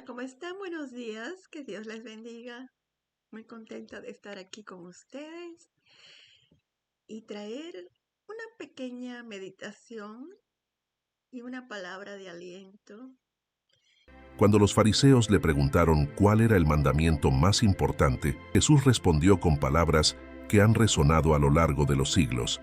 ¿Cómo están? Buenos días, que Dios les bendiga. Muy contenta de estar aquí con ustedes y traer una pequeña meditación y una palabra de aliento. Cuando los fariseos le preguntaron cuál era el mandamiento más importante, Jesús respondió con palabras que han resonado a lo largo de los siglos.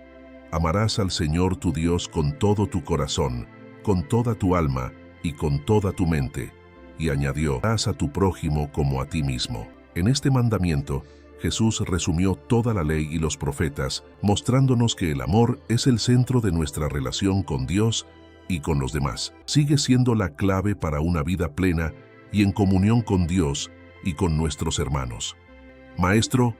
Amarás al Señor tu Dios con todo tu corazón, con toda tu alma y con toda tu mente. Y añadió, amarás a tu prójimo como a ti mismo. En este mandamiento, Jesús resumió toda la ley y los profetas, mostrándonos que el amor es el centro de nuestra relación con Dios y con los demás. Sigue siendo la clave para una vida plena y en comunión con Dios y con nuestros hermanos. Maestro,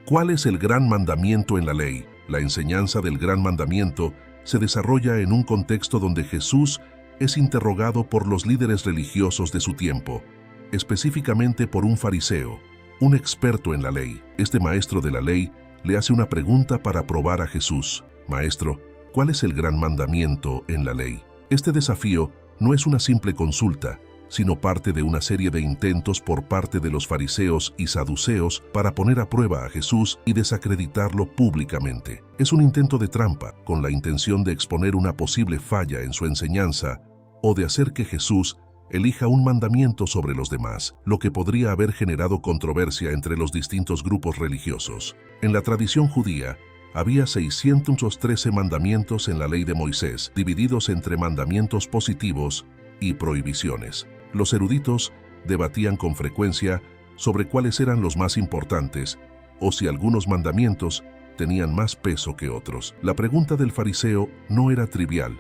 ¿cuál es el gran mandamiento en la ley? La enseñanza del gran mandamiento se desarrolla en un contexto donde Jesús es interrogado por los líderes religiosos de su tiempo, específicamente por un fariseo, un experto en la ley. Este maestro de la ley le hace una pregunta para probar a Jesús. Maestro, ¿cuál es el gran mandamiento en la ley? Este desafío no es una simple consulta, sino parte de una serie de intentos por parte de los fariseos y saduceos para poner a prueba a Jesús y desacreditarlo públicamente. Es un intento de trampa, con la intención de exponer una posible falla en su enseñanza o de hacer que Jesús elija un mandamiento sobre los demás, lo que podría haber generado controversia entre los distintos grupos religiosos. En la tradición judía, había 613 mandamientos en la ley de Moisés, divididos entre mandamientos positivos y prohibiciones. Los eruditos debatían con frecuencia sobre cuáles eran los más importantes o si algunos mandamientos tenían más peso que otros. La pregunta del fariseo no era trivial.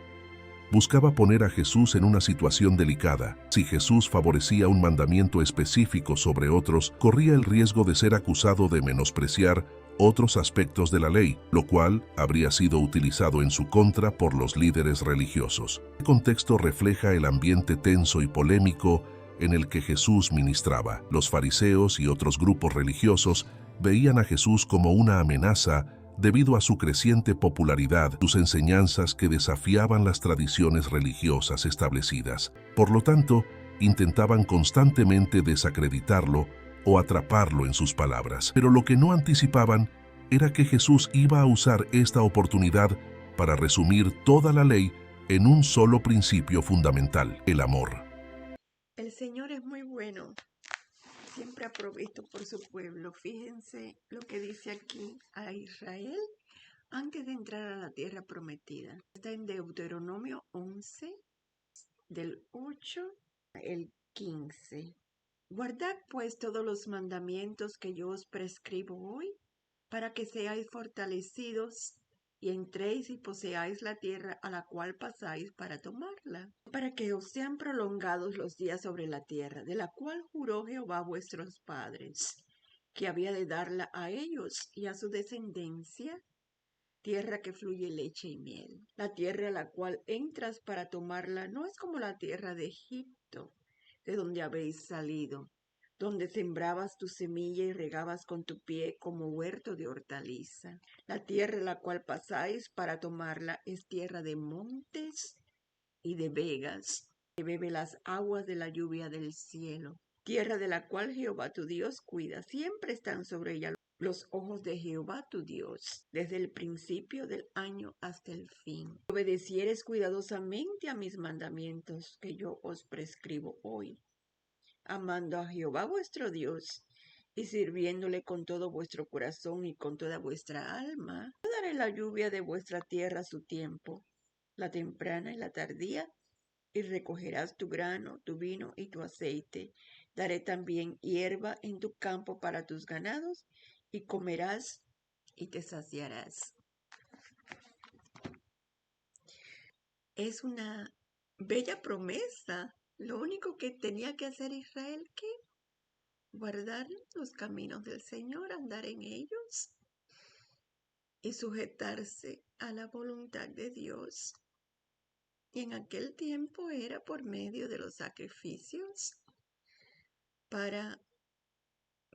Buscaba poner a Jesús en una situación delicada. Si Jesús favorecía un mandamiento específico sobre otros, corría el riesgo de ser acusado de menospreciar otros aspectos de la ley, lo cual habría sido utilizado en su contra por los líderes religiosos. El contexto refleja el ambiente tenso y polémico en el que Jesús ministraba. Los fariseos y otros grupos religiosos veían a Jesús como una amenaza debido a su creciente popularidad, sus enseñanzas que desafiaban las tradiciones religiosas establecidas. Por lo tanto, intentaban constantemente desacreditarlo o atraparlo en sus palabras. Pero lo que no anticipaban era que Jesús iba a usar esta oportunidad para resumir toda la ley en un solo principio fundamental: el amor. El Señor es muy bueno, siempre ha provisto por su pueblo. Fíjense lo que dice aquí a Israel antes de entrar a la tierra prometida. Está en Deuteronomio 11, del 8 al 15. Guardad pues todos los mandamientos que yo os prescribo hoy, para que seáis fortalecidos y entréis y poseáis la tierra a la cual pasáis para tomarla, para que os sean prolongados los días sobre la tierra, de la cual juró Jehová vuestros padres, que había de darla a ellos y a su descendencia, tierra que fluye leche y miel. La tierra a la cual entras para tomarla no es como la tierra de Egipto, de donde habéis salido, donde sembrabas tu semilla y regabas con tu pie como huerto de hortaliza. La tierra a la cual pasáis para tomarla es tierra de montes y de vegas, que bebe las aguas de la lluvia del cielo. Tierra de la cual Jehová tu Dios cuida, siempre están sobre ella los ojos de Jehová tu Dios, desde el principio del año hasta el fin. Obedecieres cuidadosamente a mis mandamientos que yo os prescribo hoy, amando a Jehová vuestro Dios y sirviéndole con todo vuestro corazón y con toda vuestra alma. Yo daré la lluvia de vuestra tierra a su tiempo, la temprana y la tardía, y recogerás tu grano, tu vino y tu aceite. Daré también hierba en tu campo para tus ganados, y comerás y te saciarás. Es una bella promesa. Lo único que tenía que hacer Israel, ¿qué? Guardar los caminos del Señor, andar en ellos y sujetarse a la voluntad de Dios. Y en aquel tiempo era por medio de los sacrificios para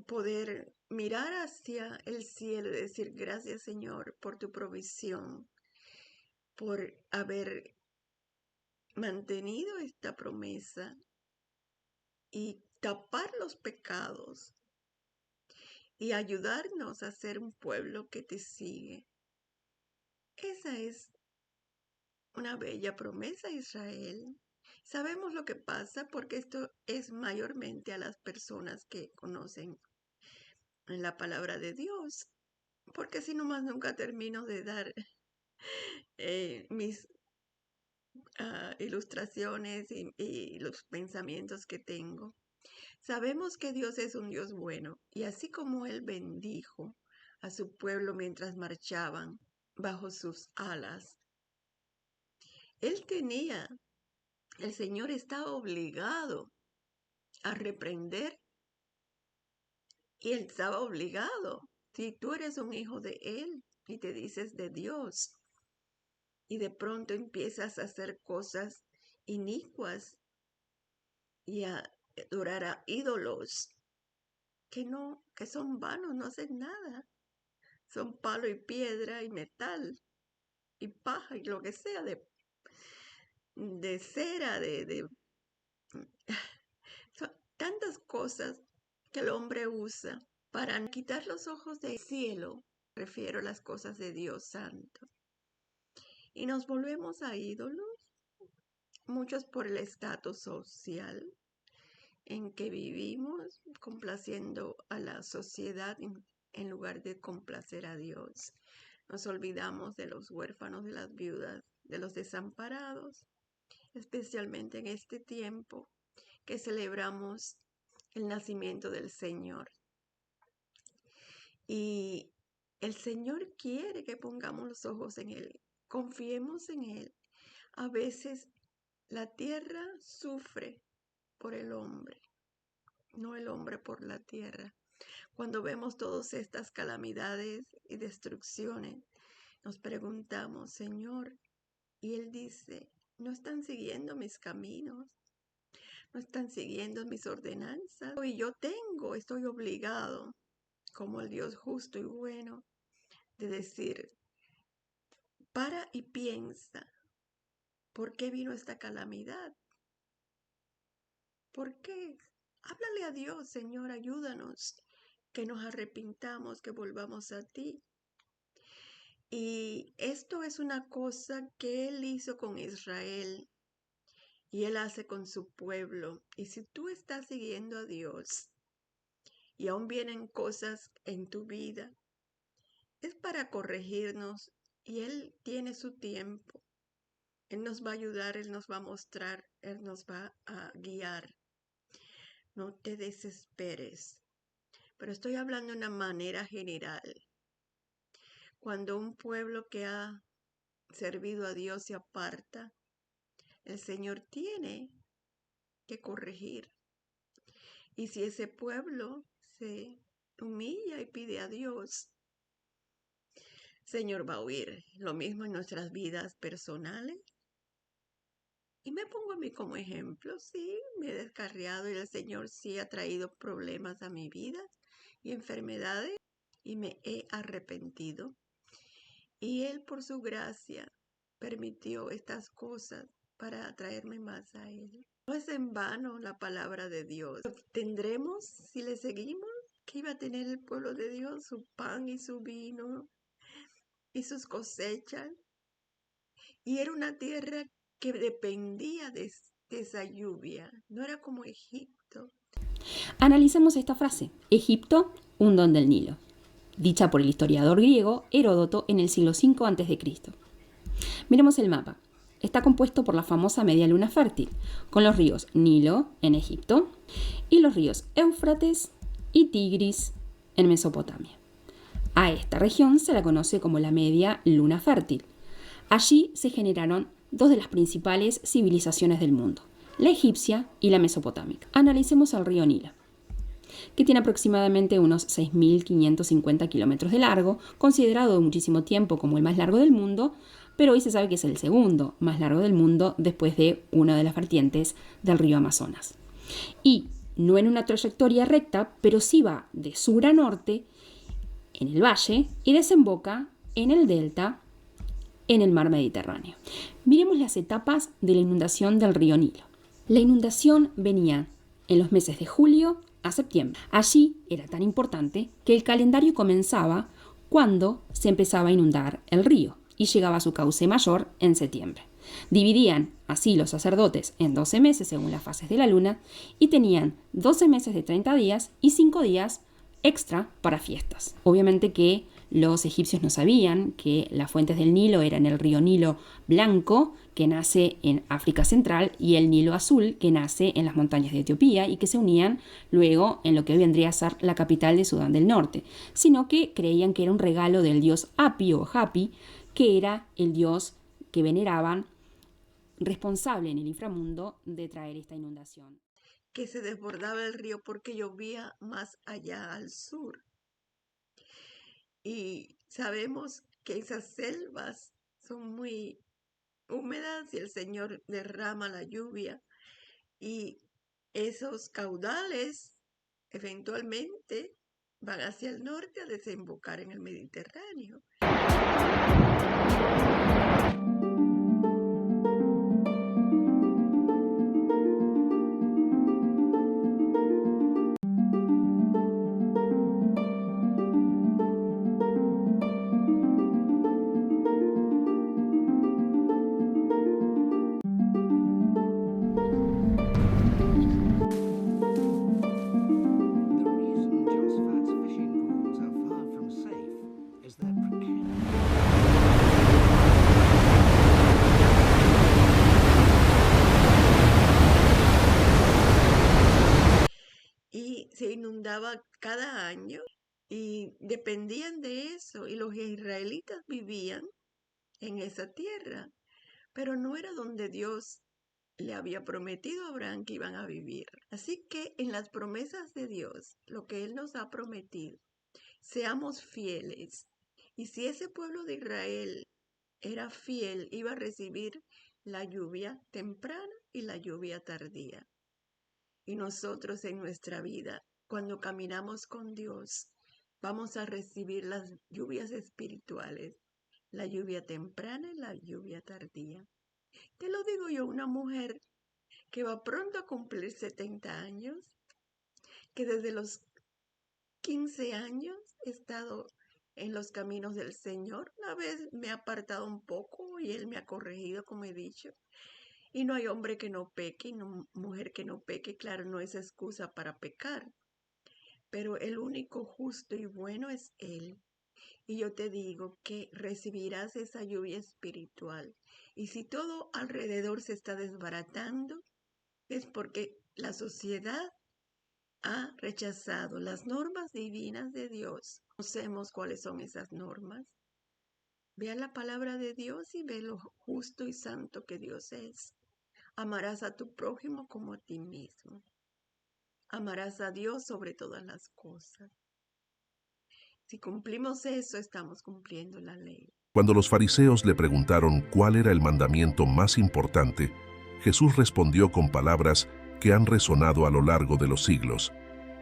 poder mirar hacia el cielo y decir gracias, Señor, por tu provisión, por haber mantenido esta promesa y tapar los pecados y ayudarnos a ser un pueblo que te sigue. Esa es una bella promesa, Israel. Sabemos lo que pasa porque esto es mayormente a las personas que conocen la palabra de Dios, porque si nomás nunca termino de dar mis ilustraciones y los pensamientos que tengo. Sabemos que Dios es un Dios bueno, y así como Él bendijo a su pueblo mientras marchaban bajo sus alas, el Señor estaba obligado a reprender, y Él estaba obligado. Si tú eres un hijo de Él y te dices de Dios, y de pronto empiezas a hacer cosas inicuas y a adorar a ídolos que son vanos, no hacen nada. Son palo y piedra y metal y paja y lo que sea, de cera, son tantas cosas que el hombre usa para quitar los ojos del cielo. Refiero a las cosas de Dios Santo. Y nos volvemos a ídolos, muchos por el estatus social en que vivimos, complaciendo a la sociedad en lugar de complacer a Dios. Nos olvidamos de los huérfanos, de las viudas, de los desamparados, especialmente en este tiempo que celebramos el nacimiento del Señor. Y el Señor quiere que pongamos los ojos en Él, confiemos en Él. A veces la tierra sufre por el hombre, no el hombre por la tierra. Cuando vemos todas estas calamidades y destrucciones, nos preguntamos, Señor, y Él dice, no están siguiendo mis caminos, no están siguiendo mis ordenanzas. Y yo estoy obligado, como el Dios justo y bueno, de decir, para y piensa, ¿por qué vino esta calamidad? ¿Por qué? Háblale a Dios, Señor, ayúdanos, que nos arrepintamos, que volvamos a ti. Y esto es una cosa que Él hizo con Israel y Él hace con su pueblo. Y si tú estás siguiendo a Dios y aún vienen cosas en tu vida, es para corregirnos y Él tiene su tiempo. Él nos va a ayudar, Él nos va a mostrar, Él nos va a guiar. No te desesperes. Pero estoy hablando de una manera general. Cuando un pueblo que ha servido a Dios se aparta, el Señor tiene que corregir. Y si ese pueblo se humilla y pide a Dios, Señor va a oír. Lo mismo en nuestras vidas personales. Y me pongo a mí como ejemplo, sí, me he descarriado y el Señor sí ha traído problemas a mi vida y enfermedades y me he arrepentido. Y Él por su gracia permitió estas cosas para atraerme más a Él. No es en vano la palabra de Dios. Tendremos, si le seguimos, que iba a tener el pueblo de Dios su pan y su vino y sus cosechas. Y era una tierra que dependía de esa lluvia. No era como Egipto. Analicemos esta frase. Egipto, un don del Nilo. Dicha por el historiador griego Heródoto en el siglo V a.C. Miremos el mapa. Está compuesto por la famosa media luna fértil, con los ríos Nilo, en Egipto, y los ríos Éufrates y Tigris, en Mesopotamia. A esta región se la conoce como la media luna fértil. Allí se generaron dos de las principales civilizaciones del mundo, la egipcia y la mesopotámica. Analicemos el río Nilo, que tiene aproximadamente unos 6.550 kilómetros de largo, considerado de muchísimo tiempo como el más largo del mundo, pero hoy se sabe que es el segundo más largo del mundo después de una de las vertientes del río Amazonas. Y no en una trayectoria recta, pero sí va de sur a norte en el valle y desemboca en el delta en el mar Mediterráneo. Miremos las etapas de la inundación del río Nilo. La inundación venía en los meses de julio a septiembre. Allí era tan importante que el calendario comenzaba cuando se empezaba a inundar el río y llegaba a su cauce mayor en septiembre. Dividían así los sacerdotes en 12 meses según las fases de la luna y tenían 12 meses de 30 días y 5 días extra para fiestas. Obviamente que los egipcios no sabían que las fuentes del Nilo eran el río Nilo Blanco, que nace en África Central, y el Nilo Azul, que nace en las montañas de Etiopía y que se unían luego en lo que hoy vendría a ser la capital de Sudán del Norte, sino que creían que era un regalo del dios Hapi o Hapi, que era el dios que veneraban, responsable en el inframundo de traer esta inundación. Que se desbordaba el río porque llovía más allá al sur. Y sabemos que esas selvas son muy húmedas y el Señor derrama la lluvia y esos caudales eventualmente van hacia el norte a desembocar en el Mediterráneo. The reason Josaphat's fishing pools are far from safe is their precarious. Y se inundaba cada año y dependían de eso y los israelitas vivían en esa tierra, pero no era donde Dios le había prometido a Abraham que iban a vivir. Así que en las promesas de Dios, lo que Él nos ha prometido, seamos fieles. Y si ese pueblo de Israel era fiel, iba a recibir la lluvia temprana y la lluvia tardía. Y nosotros en nuestra vida, cuando caminamos con Dios, vamos a recibir las lluvias espirituales, la lluvia temprana y la lluvia tardía. Te lo digo yo, una mujer que va pronto a cumplir 70 años, que desde los 15 años he estado en los caminos del Señor. Una vez me ha apartado un poco y Él me ha corregido, como he dicho. Y no hay hombre que no peque y no, mujer que no peque. Claro, no es excusa para pecar, pero el único justo y bueno es Él. Y yo te digo que recibirás esa lluvia espiritual. Y si todo alrededor se está desbaratando, es porque la sociedad ha rechazado las normas divinas de Dios. Conocemos cuáles son esas normas. Vea la palabra de Dios y ve lo justo y santo que Dios es. Amarás a tu prójimo como a ti mismo. Amarás a Dios sobre todas las cosas. Si cumplimos eso, estamos cumpliendo la ley. Cuando los fariseos le preguntaron cuál era el mandamiento más importante, Jesús respondió con palabras que han resonado a lo largo de los siglos.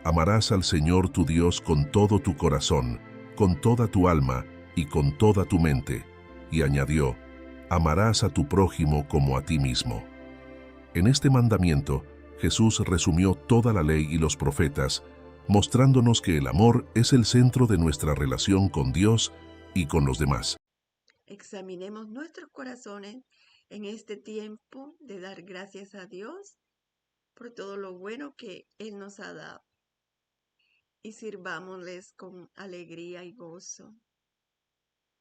Amarás al Señor tu Dios con todo tu corazón, con toda tu alma y con toda tu mente. Y añadió, amarás a tu prójimo como a ti mismo. En este mandamiento, Jesús resumió toda la ley y los profetas, mostrándonos que el amor es el centro de nuestra relación con Dios y con los demás. Examinemos nuestros corazones en este tiempo de dar gracias a Dios por todo lo bueno que Él nos ha dado. Y sirvámosles con alegría y gozo.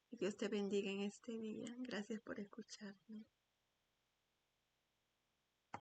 Que Dios te bendiga en este día. Gracias por escucharme.